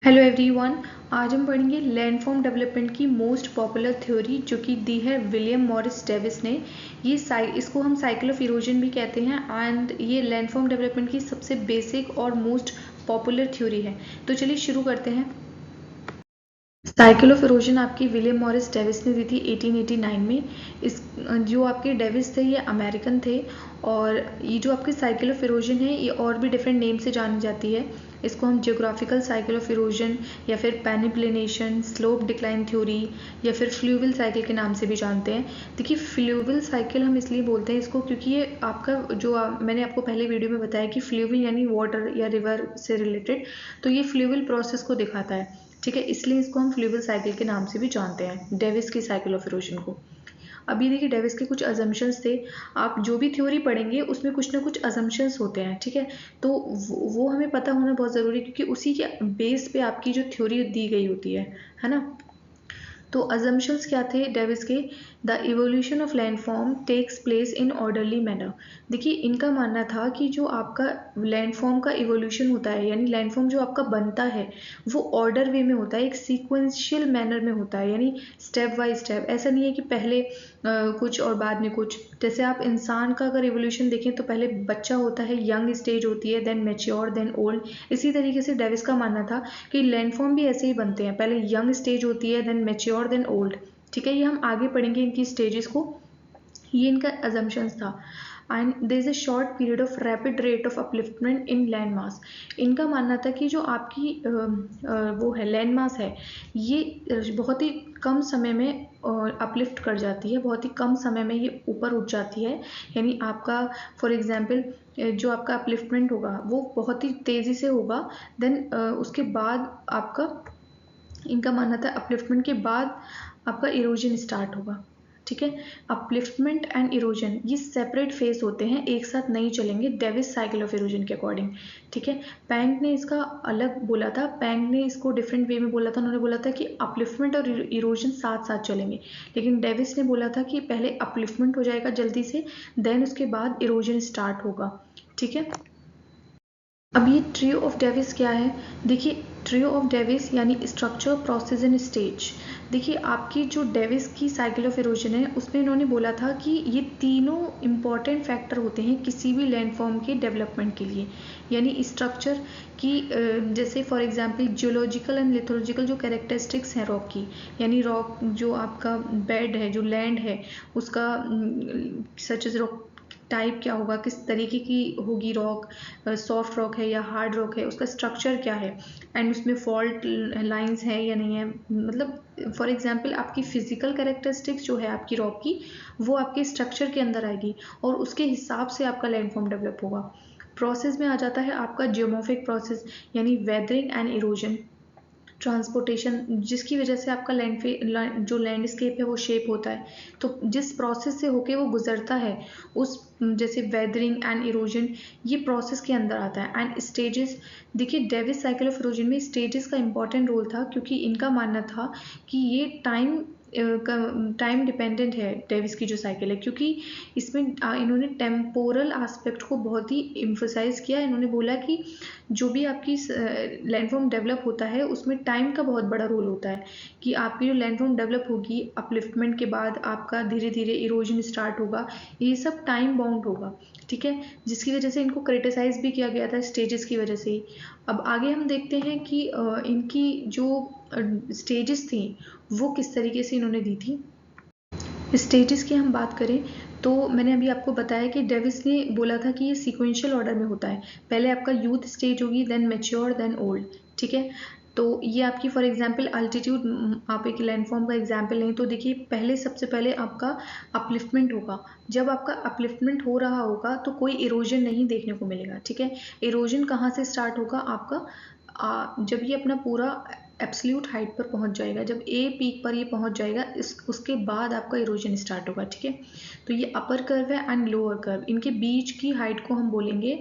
Hello everyone. आज हम पढ़ेंगे लैंडफॉर्म डेवलपमेंट की मोस्ट पॉपुलर थ्योरी जो कि दी है विलियम मॉरिस डेविस ने। इसको हम साइकिल ऑफ इरोजन भी कहते हैं एंड ये लैंडफॉर्म डेवलपमेंट की सबसे बेसिक और मोस्ट पॉपुलर थ्योरी है। तो चलिए शुरू करते हैं। साइकिल ऑफ इरोजन आपकी विलियम मॉरिस डेविस ने दी थी 1889 में। इस जो आपके डेविस थे ये अमेरिकन थे और ये जो आपकी साइकिल ऑफ इरोजन है ये और भी डिफरेंट नेम से जानी जाती है। इसको हम जियोग्राफिकल साइकिल ऑफ इरोजन या फिर पेनिप्लेनेशन, स्लोप डिक्लाइन थ्योरी या फिर फ्लूवियल साइकिल के नाम से भी जानते हैं। देखिए फ्लूवियल साइकिल हम इसलिए बोलते हैं इसको क्योंकि ये आपका मैंने आपको पहले वीडियो में बताया कि फ्लूवियल यानी वाटर या रिवर से रिलेटेड, तो ये फ्लूवियल प्रोसेस को दिखाता है। ठीक है, इसलिए इसको हम फ्लूवियल साइकिल के नाम से भी जानते हैं, डेविस की साइकिल ऑफ इरोजन को। अभी देखिए डेविस के कुछ अजम्पशंस थे। आप जो भी थ्योरी पढ़ेंगे उसमें कुछ ना कुछ अजम्पशंस होते हैं, ठीक है। तो वो हमें पता होना बहुत ज़रूरी है क्योंकि उसी के बेस पे आपकी जो थ्योरी दी गई होती है ना। तो अजम्पशंस क्या थे डेविस के? The evolution of landform takes place in orderly manner. देखिए इनका मानना था कि जो आपका लैंडफॉर्म का इवोल्यूशन होता है यानी लैंडफॉर्म जो आपका बनता है वो ऑर्डर वे में होता है, एक सीक्वेंशियल मैनर में होता है, यानी स्टेप बाय स्टेप। ऐसा नहीं है कि पहले कुछ और बाद में कुछ। जैसे आप इंसान का अगर इवोल्यूशन देखें तो पहले बच्चा होता है, यंग स्टेज होती है, देन मैच्योर, देन ओल्ड। इसी तरीके से डेविस का मानना था कि लैंडफॉर्म भी ऐसे ही बनते हैं, पहले यंग स्टेज होती है, देन मैच्योर, देन ओल्ड। ठीक है, ये हम आगे पढ़ेंगे इनकी स्टेजेस को। ये इनका assumptions था। And there is a short period of rapid rate of upliftment in land mass. इनका मानना था कि जो आपकी वो है लैंड मास है ये बहुत ही कम समय में अपलिफ्ट कर जाती है, बहुत ही कम समय में ये ऊपर उठ जाती है। यानी आपका फॉर एग्जांपल जो आपका अपलिफ्टमेंट होगा वो बहुत ही तेज़ी से होगा। देन उसके बाद आपका, इनका मानना था अपलिफ्टमेंट के बाद आपका इरोजन स्टार्ट होगा। ठीक है, अपलिफ्टमेंट एंड इरोजन ये सेपरेट फेज होते हैं, एक साथ नहीं चलेंगे डेविस साइकिल ऑफ इरोजन के अकॉर्डिंग। ठीक है, पैंग ने इसका अलग बोला था, पैंग ने इसको डिफरेंट वे में बोला था। उन्होंने बोला था कि अपलिफ्टमेंट और इरोजन साथ साथ चलेंगे, लेकिन डेविस ने बोला था कि पहले अपलिफ्टमेंट हो जाएगा जल्दी से, देन उसके बाद इरोजन स्टार्ट होगा। ठीक है, अब ये ट्रियो ऑफ डेविस क्या है? देखिए ट्रियो ऑफ डेविस यानी स्ट्रक्चर, प्रोसेस एंड स्टेज। देखिए आपकी जो डेविस की साइकिल ऑफ इरोजन है उसमें इन्होंने बोला था कि ये तीनों इम्पॉर्टेंट फैक्टर होते हैं किसी भी लैंडफॉर्म के डेवलपमेंट के लिए। यानी स्ट्रक्चर की जैसे for example geological and lithological जो कैरेक्टरिस्टिक्स हैं रॉक की, यानी रॉक जो आपका बेड है, जो लैंड है उसका सच एज रॉक टाइप क्या होगा, किस तरीके की होगी रॉक, सॉफ्ट रॉक है या हार्ड रॉक है, उसका स्ट्रक्चर क्या है, एंड उसमें फॉल्ट लाइंस है या नहीं है। मतलब फॉर एग्जांपल आपकी फिजिकल कैरेक्टरिस्टिक्स जो है आपकी रॉक की वो आपके स्ट्रक्चर के अंदर आएगी और उसके हिसाब से आपका लैंडफॉर्म डेवलप होगा। प्रोसेस में आ जाता है आपका जियोमॉर्फिक प्रोसेस यानी वेदरिंग एंड इरोजन, ट्रांसपोर्टेशन जिसकी वजह से आपका जो लैंडस्केप है वो शेप होता है। तो जिस प्रोसेस से होके वो गुजरता है उस जैसे वेदरिंग एंड इरोजन ये प्रोसेस के अंदर आता है। एंड स्टेजेस, देखिए डेविस साइकिल ऑफ इरोजन में स्टेजेस का इंपॉर्टेंट रोल था क्योंकि इनका मानना था कि ये टाइम डिपेंडेंट है डेविस की जो साइकिल है, क्योंकि इसमें इन्होंने टेम्पोरल एस्पेक्ट को बहुत ही इम्फोसाइज किया। इन्होंने बोला कि जो भी आपकी लैंडफॉर्म डेवलप होता है उसमें टाइम का बहुत बड़ा रोल होता है, कि आपकी जो लैंडफॉर्म डेवलप होगी अपलिफ्टमेंट के बाद आपका धीरे धीरे इरोजन स्टार्ट होगा, ये सब टाइम बाउंड होगा। ठीक है, जिसकी वजह से इनको क्रिटिसाइज भी किया गया था स्टेजेस की वजह से ही। अब आगे हम देखते हैं कि इनकी जो स्टेजेस थी वो किस तरीके से इन्होंने दी थी। स्टेजेस की हम बात करें तो मैंने अभी आपको बताया कि डेविस ने बोला था कि ये सीक्वेंशियल ऑर्डर में होता है, पहले आपका यूथ स्टेज होगी, देन मैच्योर, देन ओल्ड। ठीक है, तो ये आपकी फॉर एग्जांपल अल्टीट्यूड, आप एक लैंडफॉर्म का एग्जांपल लें तो देखिए पहले सबसे पहले आपका अपलिफ्टमेंट होगा। जब आपका अपलिफ्टमेंट हो रहा होगा तो कोई इरोजन नहीं देखने को मिलेगा। ठीक है, इरोजन कहाँ से स्टार्ट होगा आपका, जब ये अपना पूरा एब्सोल्यूट हाइट पर पहुंच जाएगा, जब ए पीक पर ये पहुंच जाएगा उसके बाद आपका इरोजन स्टार्ट होगा। ठीक है, तो ये अपर कर्व है एंड लोअर कर्व, इनके बीच की हाइट को हम बोलेंगे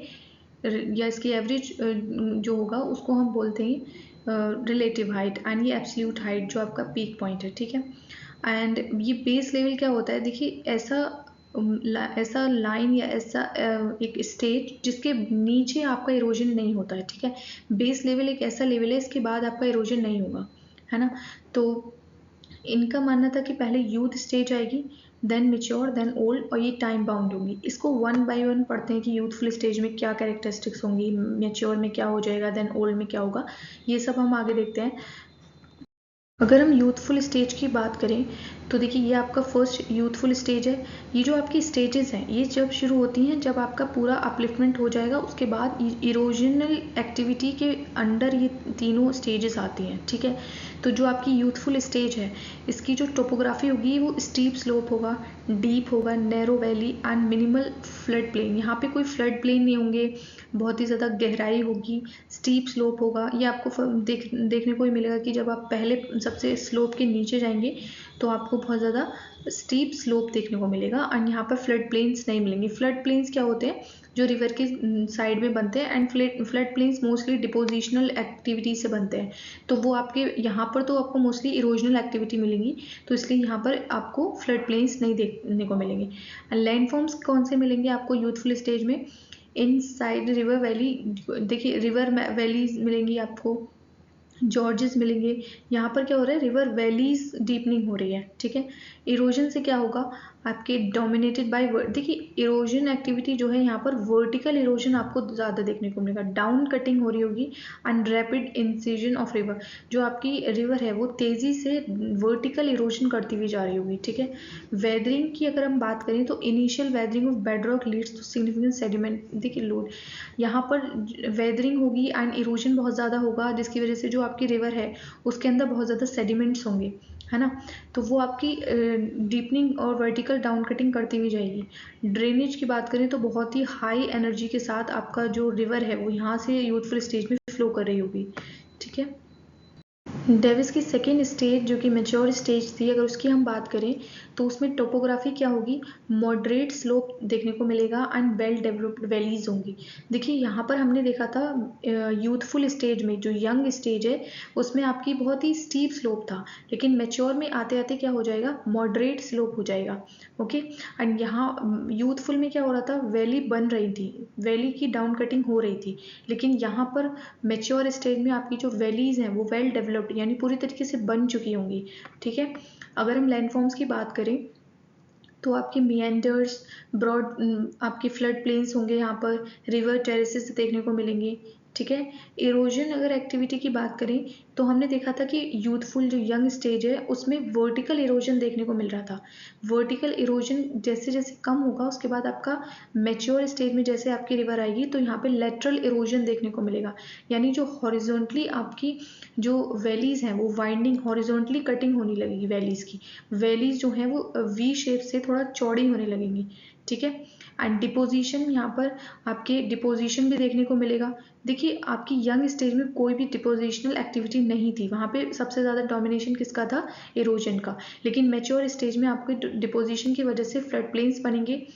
या इसकी एवरेज जो होगा उसको हम बोलते हैं रिलेटिव हाइट, एंड ये एब्सोल्यूट हाइट जो आपका पीक पॉइंट है। ठीक है, एंड ये बेस लेवल क्या होता है, देखिए ऐसा ऐसा लाइन या ऐसा एक स्टेज जिसके नीचे आपका इरोजन नहीं होता है, ठीक है। बेस लेवल एक ऐसा लेवल है, इसके बाद आपका इरोजन नहीं होगा, है ना। तो इनका मानना था कि पहले यूथ स्टेज आएगी, देन मेच्योर, देन ओल्ड, और ये टाइम बाउंड होंगी। इसको वन बाय वन पढ़ते हैं कि यूथफुल स्टेज में क्या कैरेक्टरिस्टिक्स होंगी, मेच्योर में क्या हो जाएगा, देन ओल्ड में क्या होगा, ये सब हम आगे देखते हैं। अगर हम यूथफुल स्टेज की बात करें तो देखिए ये आपका फर्स्ट यूथफुल स्टेज है। ये जो आपकी स्टेजेस हैं ये जब शुरू होती हैं जब आपका पूरा अपलिफ्टमेंट हो जाएगा, उसके बाद इरोजनल एक्टिविटी के अंडर ये तीनों स्टेजेस आती हैं, ठीक है। तो जो आपकी यूथफुल स्टेज है इसकी जो टोपोग्राफी होगी वो स्टीप स्लोप होगा, डीप होगा, narrow valley and minimal flood plain. यहाँ पे कोई फ्लड प्लेन नहीं होंगे, बहुत ही ज़्यादा गहराई होगी, स्टीप स्लोप होगा। ये आपको देखने को ही मिलेगा कि जब आप पहले सबसे स्लोप के नीचे जाएंगे तो आपको बहुत ज़्यादा स्टीप स्लोप देखने को मिलेगा, एंड यहाँ पर फ्लड प्लेन्स नहीं मिलेंगे। फ्लड प्लेन्स क्या होते हैं, जो रिवर के साइड में बनते हैं, and flood plains mostly depositional activity से बनते हैं। तो वो आपके यहाँ पर तो आपको मोस्टली इरोजनल एक्टिविटी मिलेंगी, तो इसलिए यहाँ पर आपको फ्लड प्लेन्स नहीं देखने को मिलेंगे। लैंड फॉर्म्स कौन से मिलेंगे आपको यूथफुल स्टेज में, इन साइड रिवर वैली, देखिए रिवर वैलीज मिलेंगी आपको, जॉर्जेस मिलेंगे। यहाँ पर क्या हो रहा है, रिवर वैलीज डीपनिंग हो रही है, ठीक है। इरोजन से क्या होगा, आपके डोमिनेटेड बाय, देखिए इरोजन एक्टिविटी जो है यहाँ पर वर्टिकल इरोजन आपको ज़्यादा देखने को मिलेगा, डाउन कटिंग हो रही होगी, and rapid incision of river. जो आपकी रिवर है वो तेज़ी से वर्टिकल इरोजन करती हुई जा रही होगी, ठीक है। वेदरिंग की अगर हम बात करें तो initial weathering of bedrock leads to significant sediment, देखिए लोड, यहाँ पर वेदरिंग होगी एंड इरोजन बहुत ज़्यादा होगा, जिसकी वजह से जो आपकी रिवर है उसके अंदर बहुत ज़्यादा सेडिमेंट्स होंगे, है ना। तो वो आपकी डीपनिंग और वर्टिकल डाउन कटिंग करती हुई जाएगी। ड्रेनेज की बात करें तो बहुत ही हाई एनर्जी के साथ आपका जो रिवर है वो यहाँ से यूथफुल स्टेज में फ्लो कर रही होगी, ठीक है। डेविस की सेकेंड स्टेज जो कि मेच्योर स्टेज थी, अगर उसकी हम बात करें तो उसमें टोपोग्राफी क्या होगी, मॉडरेट स्लोप देखने को मिलेगा एंड वेल डेवलप्ड वैलीज होंगी। देखिए यहाँ पर हमने देखा था यूथफुल स्टेज में, जो यंग स्टेज है उसमें आपकी बहुत ही स्टीप स्लोप था, लेकिन मेच्योर में आते आते क्या हो जाएगा, मॉडरेट स्लोप हो जाएगा, ओके। एंड यहाँ यूथफुल में क्या हो रहा था, वैली बन रही थी, वैली की डाउन कटिंग हो रही थी, लेकिन यहाँ पर मेच्योर स्टेज में आपकी जो वैलीज हैं वो वेल डेवलप्ड यानी पूरी तरीके से बन चुकी होंगी, ठीक है। अगर हम लैंडफॉर्म्स की बात करें तो आपके मियंडर्स, ब्रॉड, आपके फ्लड प्लेन्स होंगे, यहाँ पर रिवर टेरेसेस देखने को मिलेंगे, ठीक है। इरोजन अगर एक्टिविटी की बात करें तो हमने देखा था कि यूथफुल जो यंग स्टेज है उसमें वर्टिकल इरोजन देखने को मिल रहा था। वर्टिकल इरोजन जैसे जैसे कम होगा उसके बाद आपका मेच्योर स्टेज में जैसे आपकी रिवर आएगी तो यहाँ पे लेटरल इरोजन देखने को मिलेगा, यानी जो हॉरिजॉन्टली आपकी जो वैलीज हैं वो वाइंडिंग हॉरिजॉन्टली कटिंग होने लगेगी, वैलीज की वैलीज जो हैं वो वी शेप से थोड़ा चौड़ी होने लगेंगी, ठीक है। एंड डिपोजिशन, यहाँ पर आपके डिपोजिशन भी देखने को मिलेगा। देखिए आपकी यंग स्टेज में कोई भी डिपोजिशनल एक्टिविटी नहीं थी, वहाँ पे सबसे ज़्यादा डोमिनेशन किसका था, इरोजन का, लेकिन मेच्योर स्टेज में आपके डिपोजिशन की वजह से फ्लड प्लेन्स बनेंगे।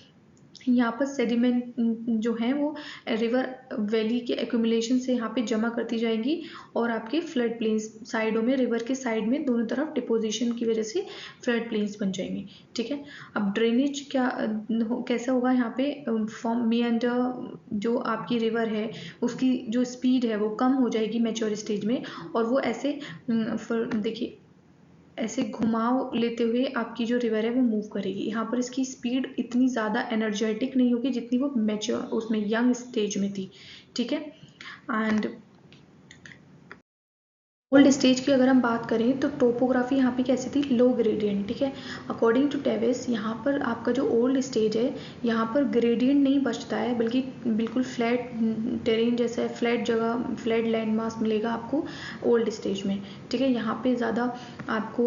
यहाँ पर सेडिमेंट जो है वो रिवर वैली के एक्यूमुलेशन से यहाँ पे जमा करती जाएंगी, और आपके फ्लड प्लेन्स साइडों में, रिवर के साइड में दोनों तरफ डिपोजिशन की वजह से फ्लड प्लेन्स बन जाएंगे, ठीक है। अब ड्रेनेज क्या कैसा होगा यहाँ पे, फॉर्म मियंडर, जो आपकी रिवर है उसकी जो स्पीड है वो कम हो जाएगी मेच्योर स्टेज में, और वो ऐसे देखिए ऐसे घुमाव लेते हुए आपकी जो रिवर है वो मूव करेगी। यहाँ पर इसकी स्पीड इतनी ज़्यादा एनर्जेटिक नहीं होगी जितनी वो मैच्योर उसमें यंग स्टेज में थी, ठीक है। एंड ओल्ड स्टेज की अगर हम बात करें तो टोपोग्राफी यहाँ पे कैसी थी, लो ग्रेडियंट, ठीक है। अकॉर्डिंग टू डेविस यहाँ पर आपका जो ओल्ड स्टेज है यहाँ पर ग्रेडियंट नहीं बचता है, बल्कि बिल्कुल फ्लैट टेरेन जैसा है, फ्लैट जगह, फ्लैट लैंड मास मिलेगा आपको ओल्ड स्टेज में, ठीक है। यहाँ पे ज़्यादा आपको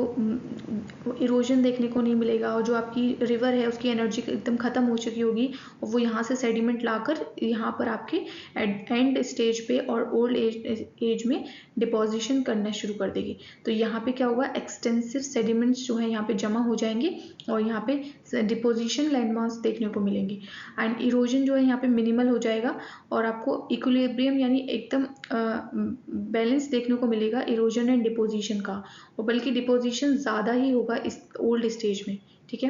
इरोजन देखने को नहीं मिलेगा, और जो आपकी रिवर है उसकी एनर्जी एकदम ख़त्म हो चुकी होगी, और वो यहाँ से सेडिमेंट लाकर यहाँ पर आपके एंड स्टेज पे और ओल्ड एज में डिपोजिशन करना शुरू कर देगी। तो यहाँ पे क्या होगा, एक्सटेंसिव सेडिमेंट्स जो है यहाँ पे जमा हो जाएंगे, और यहाँ पे डिपोजिशन लैंडमार्क्स देखने को मिलेंगे, एंड इरोजन जो है यहाँ पे मिनिमल हो जाएगा, और आपको इक्विलिब्रियम यानी एकदम बैलेंस देखने को मिलेगा इरोजन एंड डिपोजिशन का, और बल्कि डिपोजिशन ज़्यादा ही होगा इस ओल्ड स्टेज में, ठीक है।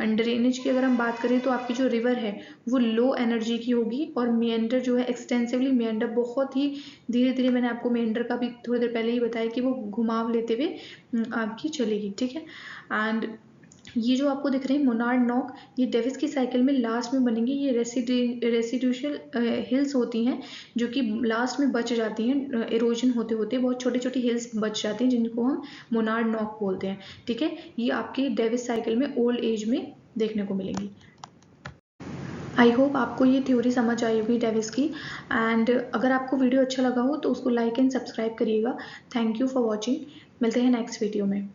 एंड ड्रेनेज की अगर हम बात करें तो आपकी जो रिवर है वो लो एनर्जी की होगी, और मिएंडर जो है एक्सटेंसिवली मिएंडर, बहुत ही धीरे धीरे, मैंने आपको मिएंडर का भी थोड़ी देर पहले ही बताया कि वो घुमाव लेते हुए आपकी चलेगी, ठीक है। एंड ये जो आपको दिख रहे हैं मोनार्ड नॉक, ये डेविस की साइकिल में लास्ट में बनेंगे। ये रेसिड्यूशल हिल्स होती हैं जो कि लास्ट में बच जाती हैं, इरोजन होते होते बहुत छोटी छोटी हिल्स बच जाती हैं जिनको हम मोनार्ड नॉक बोलते हैं, ठीक है। ये आपकी डेविस साइकिल में ओल्ड एज में देखने को मिलेंगी। आई होप आपको ये थ्योरी समझ आई होगी डेविस की। एंड अगर आपको वीडियो अच्छा लगा हो तो उसको लाइक एंड सब्सक्राइब करिएगा। Thank you for watching. मिलते हैं नेक्स्ट वीडियो में।